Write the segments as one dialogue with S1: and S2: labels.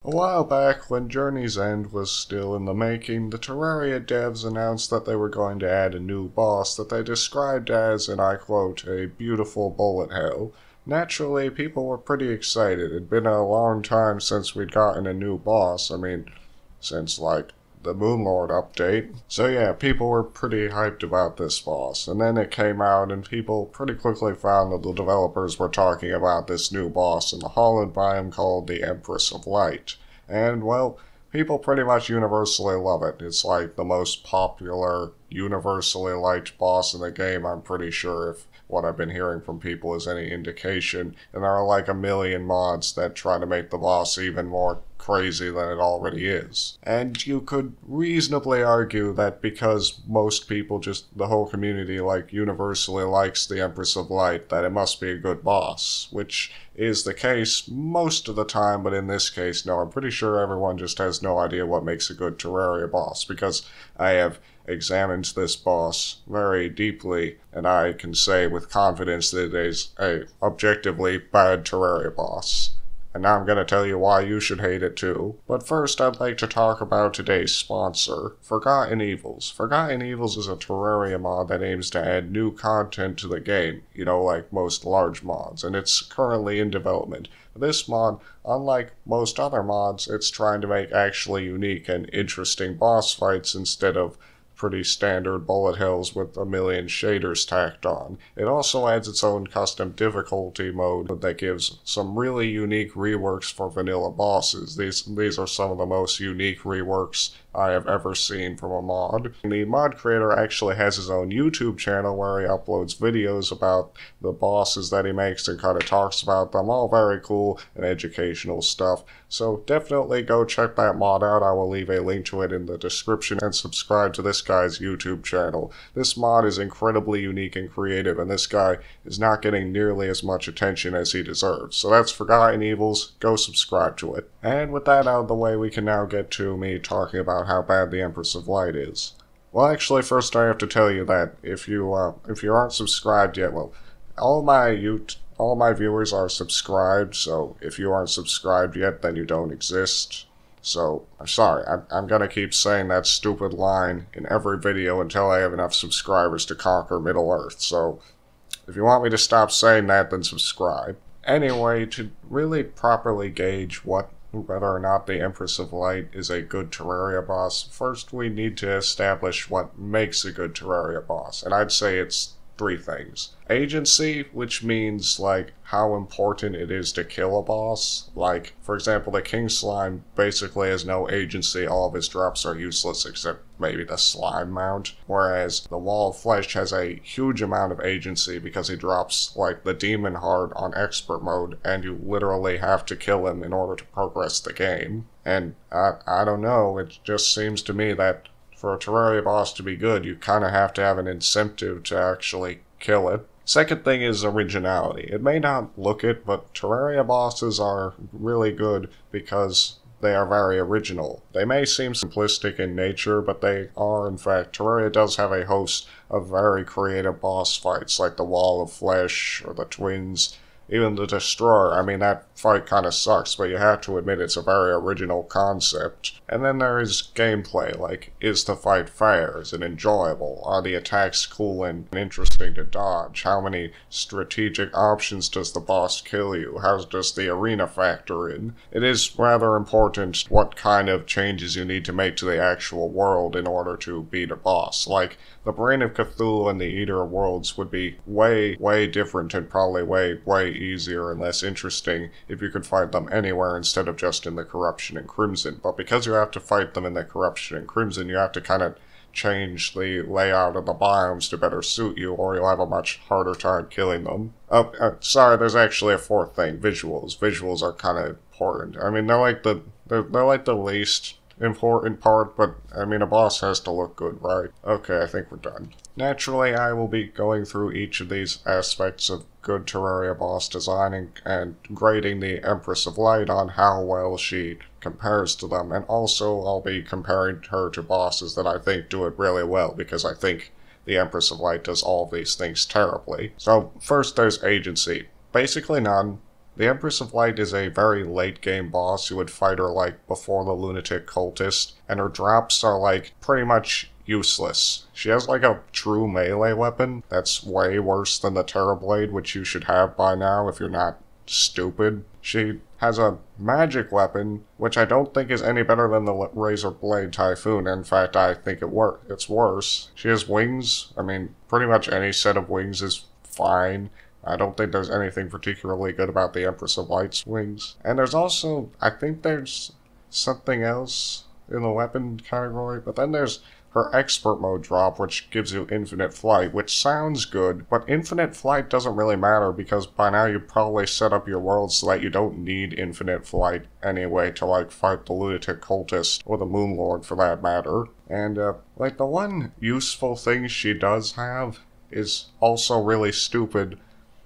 S1: A while back, when Journey's End was still in the making, the Terraria devs announced that they were going to add a new boss that they described as, and I quote, a beautiful bullet hell. Naturally, people were pretty excited. It'd been a long time since we'd gotten a new boss. I mean, since, the Moonlord update. So yeah, people were pretty hyped about this boss. And then it came out and people pretty quickly found that the developers were talking about this new boss in the Holland biome called the Empress of Light. And well, people pretty much universally love it. It's like the most popular, universally liked boss in the game, I'm pretty sure, if what I've been hearing from people is any indication. And there are like a million mods that try to make the boss even more crazy than it already is. And you could reasonably argue that because most people, just the whole community, universally likes the Empress of Light, that it must be a good boss, which is the case most of the time, but in this case, no, I'm pretty sure everyone just has no idea what makes a good Terraria boss, because I have examined this boss very deeply, and I can say with confidence that it is a objectively bad Terraria boss. And now I'm going to tell you why you should hate it too. But first, I'd like to talk about today's sponsor, Forgotten Evils. Forgotten Evils is a Terraria mod that aims to add new content to the game, like most large mods, and it's currently in development. This mod, unlike most other mods, it's trying to make actually unique and interesting boss fights instead of pretty standard bullet hells with a million shaders tacked on. It also adds its own custom difficulty mode that gives some really unique reworks for vanilla bosses. These are some of the most unique reworks I have ever seen from a mod. The mod creator actually has his own YouTube channel where he uploads videos about the bosses that he makes and kind of talks about them. All very cool and educational stuff. So definitely go check that mod out. I will leave a link to it in the description, and subscribe to this guy's YouTube channel. This mod is incredibly unique and creative, and this guy is not getting nearly as much attention as he deserves. So that's Forgotten Evils. Go subscribe to it. And with that out of the way, we can now get to me talking about how bad the Empress of Light is. Well, actually, first I have to tell you that if you aren't subscribed yet, well, all my viewers are subscribed, so if you aren't subscribed yet, then you don't exist. So, I'm sorry, I'm gonna keep saying that stupid line in every video until I have enough subscribers to conquer Middle-earth, so if you want me to stop saying that, then subscribe. Anyway, to really properly gauge whether or not the Empress of Light is a good Terraria boss, first we need to establish what makes a good Terraria boss, and I'd say it's three things. Agency, which means, how important it is to kill a boss. For example, the King Slime basically has no agency, all of his drops are useless except maybe the slime mount, whereas the Wall of Flesh has a huge amount of agency because he drops, the Demon Heart on Expert mode, and you literally have to kill him in order to progress the game. And I don't know, it just seems to me that for a Terraria boss to be good, you kind of have to have an incentive to actually kill it. Second thing is originality. It may not look it, but Terraria bosses are really good because they are very original. They may seem simplistic in nature, but they are in fact. Terraria does have a host of very creative boss fights, like the Wall of Flesh or the Twins. Even the Destroyer, I mean, that fight kind of sucks, but you have to admit it's a very original concept. And then there is gameplay, is the fight fair? Is it enjoyable? Are the attacks cool and interesting to dodge? How many strategic options does the boss kill you? How does the arena factor in? It is rather important what kind of changes you need to make to the actual world in order to beat a boss. The Brain of Cthulhu and the Eater of Worlds would be way, way different and probably way, way easier and less interesting if you could fight them anywhere instead of just in the Corruption and Crimson. But because you have to fight them in the Corruption and Crimson, you have to kind of change the layout of the biomes to better suit you, or you'll have a much harder time killing them. Sorry, there's actually a fourth thing, visuals. Visuals are kind of important. I mean, they're like the least important part, but I mean, a boss has to look good, right? Okay, I think we're done. Naturally, I will be going through each of these aspects of good Terraria boss designing and grading the Empress of Light on how well she compares to them, and also I'll be comparing her to bosses that I think do it really well, because I think the Empress of Light does all of these things terribly. So, first there's agency. Basically none. The Empress of Light is a very late game boss. You would fight her like before the Lunatic Cultist, and her drops are like pretty much useless. She has like a true melee weapon that's way worse than the Terrorblade, which you should have by now if you're not stupid. She has a magic weapon, which I don't think is any better than the Razor Blade Typhoon. In fact, I think it's worse. She has wings. I mean, pretty much any set of wings is fine. I don't think there's anything particularly good about the Empress of Light's wings. And there's also, I think there's something else in the weapon category, but then there's her expert mode drop, which gives you infinite flight, which sounds good, but infinite flight doesn't really matter because by now you probably set up your world so that you don't need infinite flight anyway to like fight the Lunatic Cultist, or the Moon Lord for that matter. And like the one useful thing she does have is also really stupid,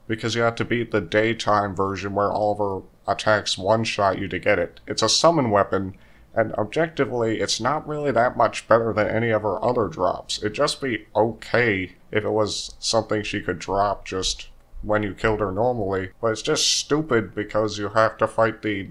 S1: because you have to beat the daytime version where all of her attacks one-shot you to get it. It's a summon weapon, and objectively, it's not really that much better than any of her other drops. It'd just be okay if it was something she could drop just when you killed her normally, but it's just stupid because you have to fight the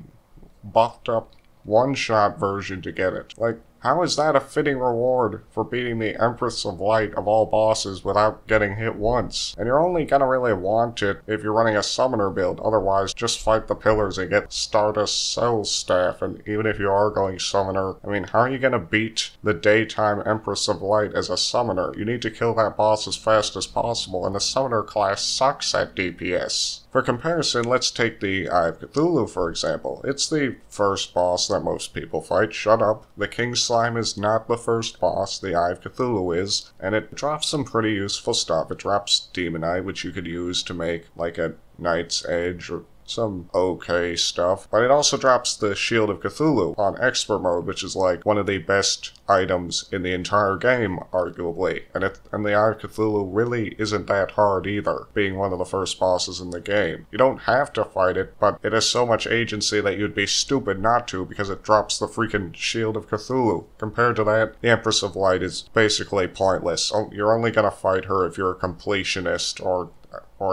S1: buffed up one-shot version to get it. Like, how is that a fitting reward for beating the Empress of Light of all bosses without getting hit once? And you're only gonna really want it if you're running a summoner build, otherwise just fight the pillars and get Stardust Cell Staff, and even if you are going summoner, I mean, how are you gonna beat the daytime Empress of Light as a summoner? You need to kill that boss as fast as possible, and the summoner class sucks at DPS. For comparison, let's take the Eye of Cthulhu, for example. It's the first boss that most people fight. Shut up. The King Slime is not the first boss, the Eye of Cthulhu is, and it drops some pretty useful stuff. It drops Demonite, which you could use to make like a Knight's Edge or some okay stuff, but it also drops the Shield of Cthulhu on Expert Mode, which is like one of the best items in the entire game, arguably. And the Eye of Cthulhu really isn't that hard either, being one of the first bosses in the game. You don't have to fight it, but it has so much agency that you'd be stupid not to, because it drops the freaking Shield of Cthulhu. Compared to that, the Empress of Light is basically pointless. You're only gonna fight her if you're a completionist, or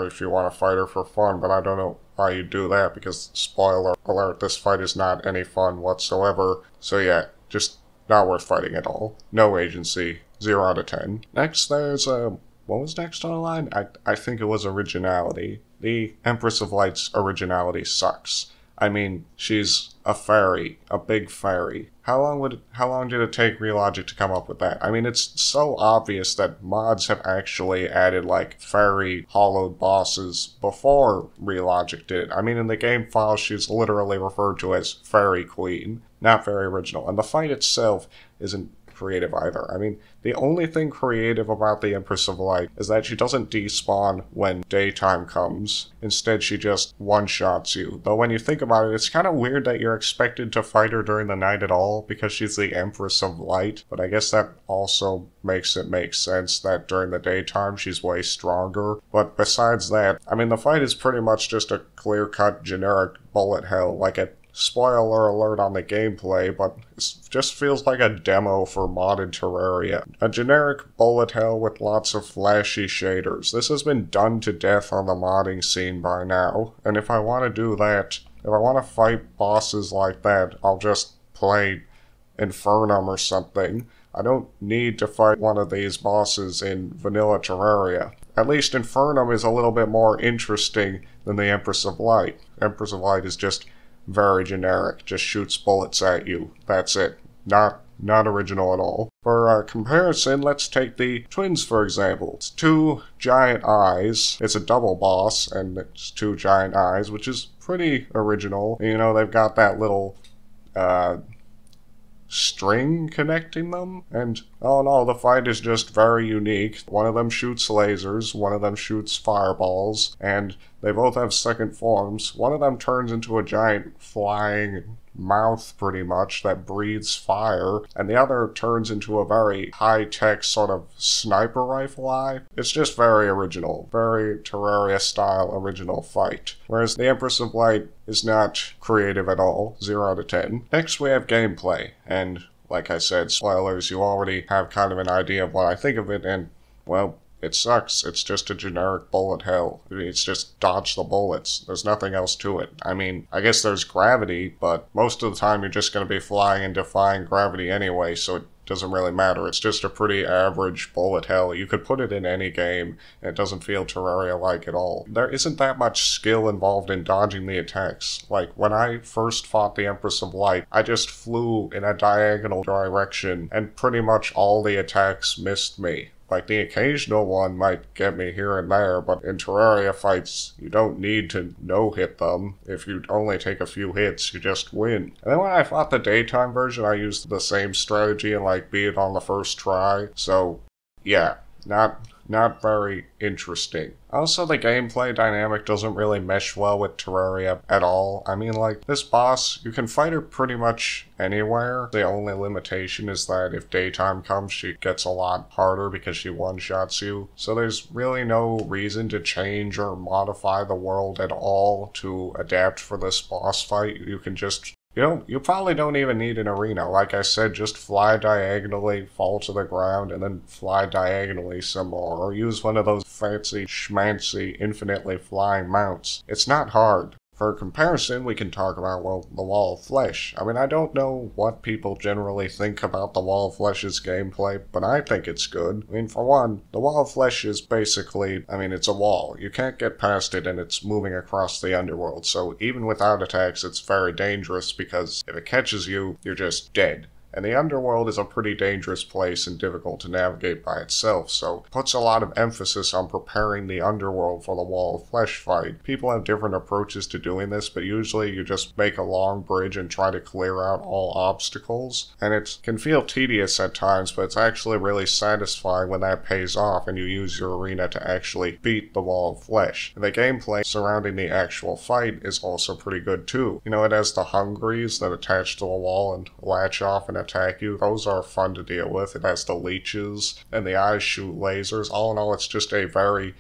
S1: if you want to fight her for fun, but I don't know why you do that, because spoiler alert, this fight is not any fun whatsoever. So yeah, just not worth fighting at all. No agency. 0 out of 10. Next there's what was next on the line? I think it was originality. The Empress of Light's originality sucks. I mean, she's a fairy, a big fairy. How long did it take Relogic to come up with that? I mean, it's so obvious that mods have actually added like fairy hollowed bosses before Relogic did. I mean, in the game files, she's literally referred to as Fairy Queen, not very original. And the fight itself isn't creative either. I mean, the only thing creative about the Empress of Light is that she doesn't despawn when daytime comes. Instead, she just one-shots you. Though when you think about it, it's kind of weird that you're expected to fight her during the night at all, because she's the Empress of Light. But I guess that also makes it make sense that during the daytime she's way stronger. But besides that, I mean, the fight is pretty much just a clear-cut generic bullet hell, like a spoiler alert on the gameplay, but it just feels like a demo for modded Terraria. A generic bullet hell with lots of flashy shaders. This has been done to death on the modding scene by now, and if I want to do that, if I want to fight bosses like that, I'll just play Infernum or something. I don't need to fight one of these bosses in vanilla Terraria. At least Infernum is a little bit more interesting than the Empress of Light. Empress of Light is just very generic, just shoots bullets at you. That's it. Not original at all. For comparison, let's take the twins for example. It's 2 giant eyes. It's a double boss, and it's 2 giant eyes, which is pretty original. You know, they've got that little string connecting them, and oh no, the fight is just very unique. One of them shoots lasers, one of them shoots fireballs, and they both have second forms. One of them turns into a giant flying mouth, pretty much, that breathes fire, and the other turns into a very high-tech sort of sniper rifle eye. It's just very original, very Terraria-style original fight. Whereas the Empress of Light is not creative at all, 0 out of 10. Next we have gameplay, and like I said, spoilers, you already have kind of an idea of what I think of it, and well, it sucks. It's just a generic bullet hell. I mean, it's just dodge the bullets. There's nothing else to it. I mean, I guess there's gravity, but most of the time you're just going to be flying and defying gravity anyway, so it doesn't really matter. It's just a pretty average bullet hell. You could put it in any game, and it doesn't feel Terraria-like at all. There isn't that much skill involved in dodging the attacks. Like, when I first fought the Empress of Light, I just flew in a diagonal direction, and pretty much all the attacks missed me. Like, the occasional one might get me here and there, but in Terraria fights, you don't need to no-hit them. If you only take a few hits, you just win. And then when I fought the daytime version, I used the same strategy and, like, beat it on the first try. So, yeah, not very interesting. Also, the gameplay dynamic doesn't really mesh well with Terraria at all. I mean, like, this boss, you can fight her pretty much anywhere. The only limitation is that if daytime comes, she gets a lot harder because she one-shots you. So there's really no reason to change or modify the world at all to adapt for this boss fight. You can just you probably don't even need an arena. Like I said, just fly diagonally, fall to the ground, and then fly diagonally some more. Or use one of those fancy, schmancy, infinitely flying mounts. It's not hard. For comparison, we can talk about, well, the Wall of Flesh. I mean, I don't know what people generally think about the Wall of Flesh's gameplay, but I think it's good. I mean, for one, the Wall of Flesh is basically, I mean, it's a wall. You can't get past it, and it's moving across the underworld. So even without attacks, it's very dangerous, because if it catches you, you're just dead. And the underworld is a pretty dangerous place and difficult to navigate by itself, so it puts a lot of emphasis on preparing the underworld for the Wall of Flesh fight. People have different approaches to doing this, but usually you just make a long bridge and try to clear out all obstacles. And it can feel tedious at times, but it's actually really satisfying when that pays off and you use your arena to actually beat the Wall of Flesh. And the gameplay surrounding the actual fight is also pretty good too. You know, it has the hungries that attach to the wall and latch off and attack you. Those are fun to deal with. It has the leeches, and the eyes shoot lasers. All in all, it's just a very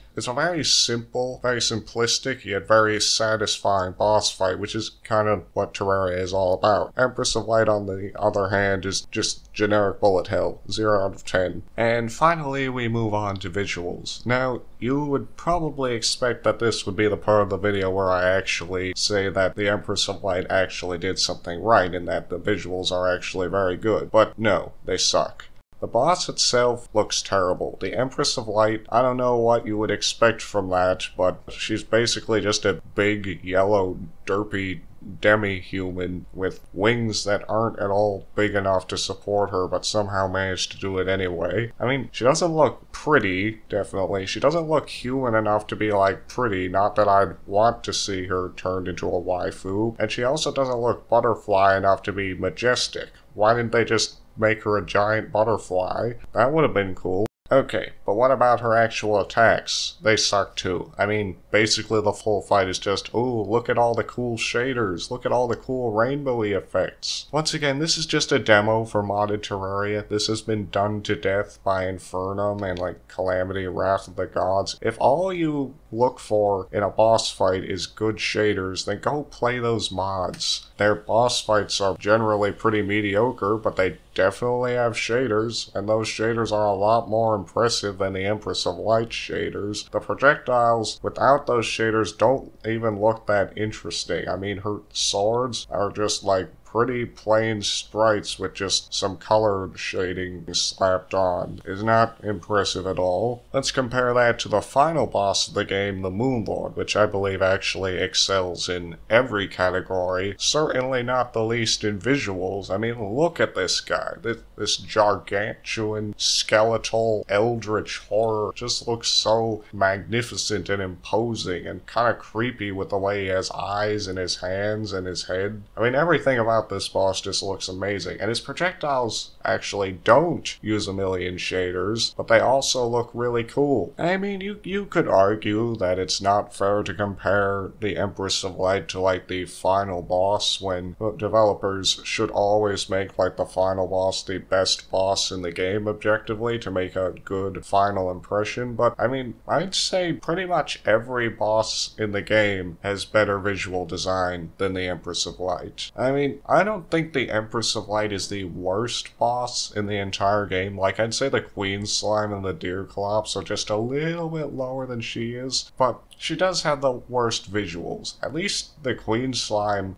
S1: simple, very simplistic, yet very satisfying boss fight, which is kind of what Terraria is all about. Empress of Light, on the other hand, is just generic bullet hell. 0 out of 10. And finally, we move on to visuals. Now, you would probably expect that this would be the part of the video where I actually say that the Empress of Light actually did something right, and that the visuals are actually very good. But no, they suck. The boss itself looks terrible. The Empress of Light, I don't know what you would expect from that, but she's basically just a big, yellow, derpy demi-human with wings that aren't at all big enough to support her, but somehow managed to do it anyway. I mean, she doesn't look pretty, definitely. She doesn't look human enough to be, like, pretty, not that I'd want to see her turned into a waifu. And she also doesn't look butterfly enough to be majestic. Why didn't they just make her a giant butterfly? That would have been cool. Okay, but what about her actual attacks? They suck too. I mean, basically the full fight is just, ooh, look at all the cool shaders, look at all the cool rainbowy effects. Once again, this is just a demo for modded Terraria. This has been done to death by Infernum and, like, Calamity, Wrath of the Gods. If all you look for in a boss fight is good shaders, then go play those mods. Their boss fights are generally pretty mediocre, but they definitely have shaders, and those shaders are a lot more impressive than the Empress of Light shaders. The projectiles without those shaders don't even look that interesting. I mean, her swords are just like pretty plain sprites with just some colored shading slapped on. Is not impressive at all. Let's compare that to the final boss of the game, the Moonlord, which I believe actually excels in every category, certainly not the least in visuals. I mean, look at this guy. This gargantuan, skeletal, eldritch horror just looks so magnificent and imposing and kind of creepy with the way he has eyes in his hands and his head. I mean, everything about this boss just looks amazing, and his projectiles actually don't use a million shaders, but they also look really cool. I mean, you could argue that it's not fair to compare the Empress of Light to, like, the final boss, when developers should always make, like, the final boss the best boss in the game objectively to make a good final impression. But I mean, I'd say pretty much every boss in the game has better visual design than the Empress of Light. I mean, I don't think the Empress of Light is the worst boss in the entire game. Like, I'd say the Queen Slime and the Deerclops are just a little bit lower than she is, but she does have the worst visuals. At least the Queen Slime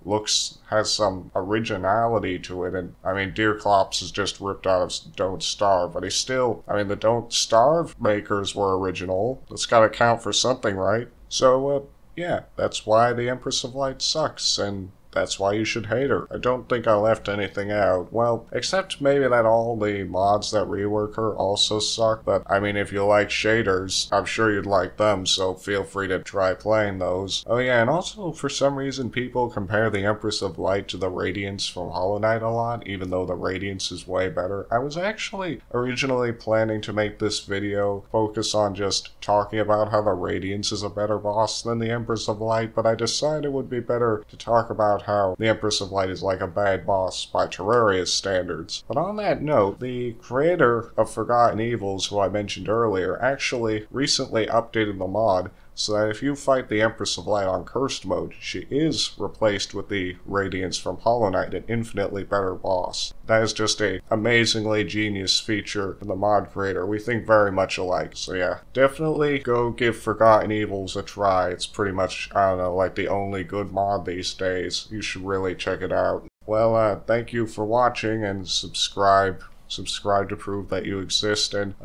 S1: has some originality to it, and I mean, Deerclops is just ripped out of Don't Starve, but the Don't Starve makers were original. That's gotta count for something, right? So, yeah, that's why the Empress of Light sucks, and that's why you should hate her. I don't think I left anything out. Well, except maybe that all the mods that rework her also suck, but I mean, if you like shaders, I'm sure you'd like them, so feel free to try playing those. Oh yeah, and also, for some reason, people compare the Empress of Light to the Radiance from Hollow Knight a lot, even though the Radiance is way better. I was actually originally planning to make this video focus on just talking about how the Radiance is a better boss than the Empress of Light, but I decided it would be better to talk about how the Empress of Light is like a bad boss by Terraria's standards. But on that note, the creator of Forgotten Evils, who I mentioned earlier, actually recently updated the mod so that if you fight the Empress of Light on Cursed mode, she is replaced with the Radiance from Hollow Knight, an infinitely better boss. That is just a amazingly genius feature from the mod creator. We think very much alike, so yeah. Definitely go give Forgotten Evils a try. It's pretty much, I don't know, like the only good mod these days. You should really check it out. Well, thank you for watching, and subscribe to prove that you exist, and,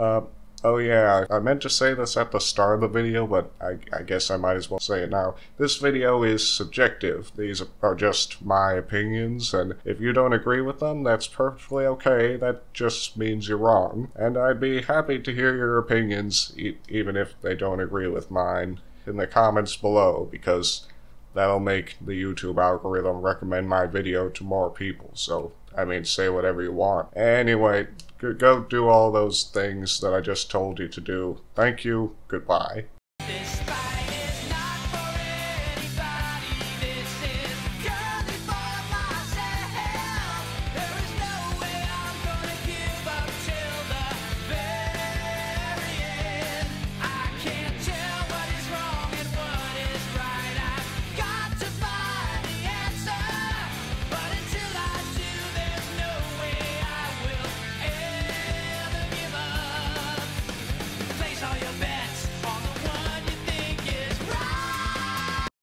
S1: oh yeah, I meant to say this at the start of the video, but I guess I might as well say it now. This video is subjective. These are just my opinions, and if you don't agree with them, that's perfectly okay. That just means you're wrong. And I'd be happy to hear your opinions, even if they don't agree with mine, in the comments below, because that'll make the YouTube algorithm recommend my video to more people. So, I mean, say whatever you want. Anyway, go do all those things that I just told you to do. Thank you. Goodbye.